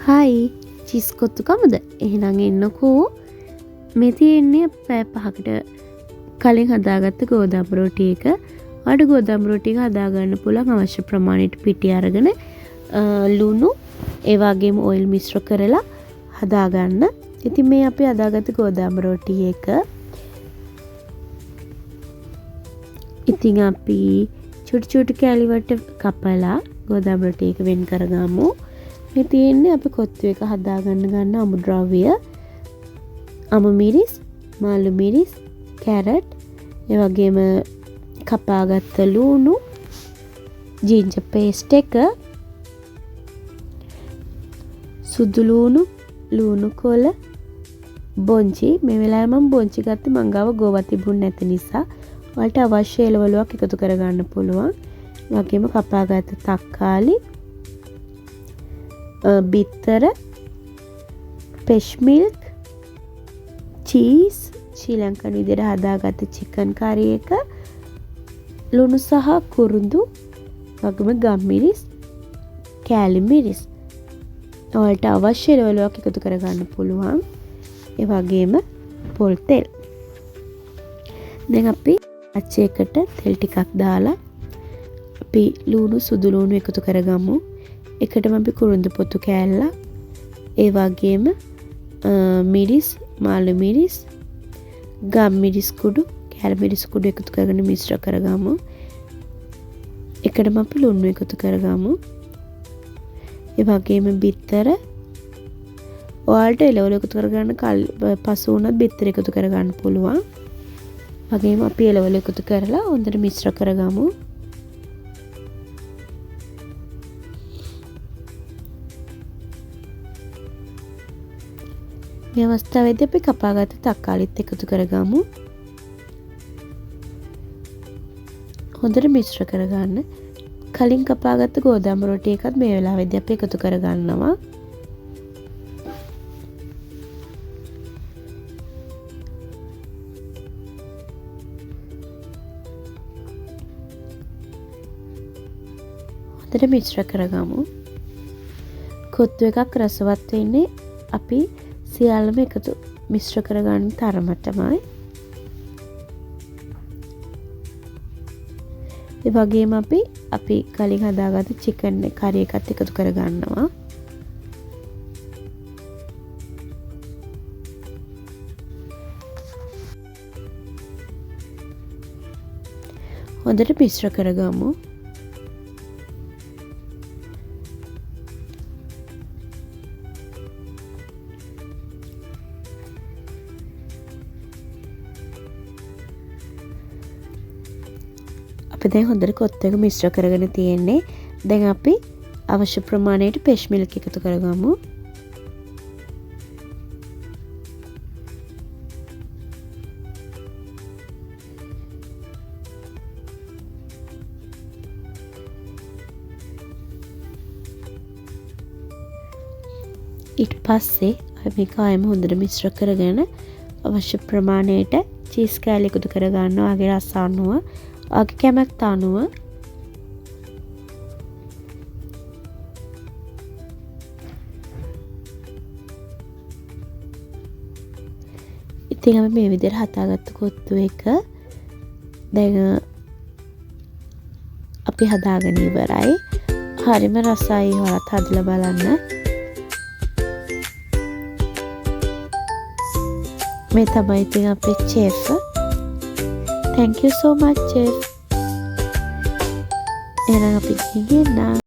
හයි cheese kottu කමුද? එහෙනම් එන්නකෝ. මේ තියෙන්නේ පැය 5කට කලින් හදාගත්ත ගෝදාම් රොටි එක. ඔයාලට ගෝදාම් රොටි එක හදාගන්න පුළුවන් අවශ්‍ය ප්‍රමාණයට පිටි අරගෙන ලුණු ඒ වගේම ඔයිල් මිශ්‍ර කරලා හදාගන්න. ඉතින් මේ අපි හදාගත්ත ගෝදාම් රොටි එක ඉතින් අපි චුටි චුටි කෑලි වලට කපලා ගෝදාම් රොටි එක වෙන් කරගමු. මේ තියෙන්නේ අපි කොත්තු එක හදාගන්න ගන්න අමුද්‍රව්‍ය අමු මිරිස්, මාළු මිරිස්, කැරට්, ඒ වගේම කපාගත්ත ලුණු, ජින්ජර් පේස්ට් එක, සුදු ලුණු, ලුණු කොළ, බොන්චි. මේ වෙලාවේ මම බොන්චි ගත්තේ මං ගාව ගෝවා තිබුණ නැති නිසා. ඔයාලට අවශ්‍ය එළවලුවක් එකතු කරගන්න පුළුවන්. ඒ වගේම කපාගත්ත තක්කාලි, බිත්තර, ෆ්‍රෙෂ් මිල්ක්, චීස්, ශ්‍රී ලංකන් විදිහට හදාගත්ත චිකන් කරි එක, ලුණු සහ කුරුඳු, වගේම ගම්මිරිස්, කෑලි මිරිස්. ඔයාලට අවශ්‍ය එළවලුවක් එකතු කරගන්න පුළුවන්. ඒ වගේම පොල් තෙල්. දැන් අපි අච්චයකට තෙල් ටිකක් දාලා අපි ලුණු සුදු ලුණු එකතු කරගමු. එකටම අපි කුරුඳු පොතු කෑල්ලක්, ඒ වගේම මිරිස්, මාළු මිරිස්, ගම් මිරිස් කුඩු, කෑලි මිරිස් කුඩු එකතු කරගෙන මිශ්‍ර කරගමු. එකටම අපි ලුණු එකතු කරගමු. ඒ වගේම බිත්තර, ඔයාලට එළවලු එකතු කරගන්න පසු වුණත් බිත්තර එකතු කරගන්න පුළුවන්. වගේම අපි එළවලු එකතු කරලා හොඳට මිශ්‍ර කරගමු. මේ අවස්ථාවේදී අපි කපාගත්ත තක්කාලිත් එකතු කරගමු. හොඳට මිශ්‍ර කරගන්න. කලින් කපාගත්ත ගෝදාම් රොටි එකත් මේ වෙලාවේදී අපි එකතු කරගන්නවා. හොඳට මිශ්‍ර කරගමු. කොත්තු එකක් රසවත් වෙන්නේ අපි සියල්ලම එකතු මිශ්‍ර කරගන්න තරමටමයි. ඒ වගේම අපි කලින් හදාගත්ත චිකන් කරි එකත් එකතු කරගන්නවා. හොඳට මිශ්‍ර කරගමු. අපි දැන් හොඳට කොත්තු එක මිශ්‍ර කරගෙන තියෙන්නේ. දැන් අපි අවශ්‍ය ප්‍රමාණයට ෆ්‍රෙෂ් මිල්ක් එකතු කරගමු. ඊට පස්සේ අපි මේක ආයෙම හොඳට මිශ්‍ර කරගෙන අවශ්‍ය ප්‍රමාණයට චීස් කෑලි එකතු කරගන්නවා. ආගේ රස අනුව, ආගේ කැමැත්ත අනුව. ඉතින් අපි මේ විදිහට හදාගත්ත කොත්තු එක දැන් අපි හදාගෙන ඉවරයි. හරිම රසයි. ඔයාලත් හදලා බලන්න. මේ තමයි ඉතින් අපේ chef. Thank you so much chef. එහෙනම් අපි ගිහින්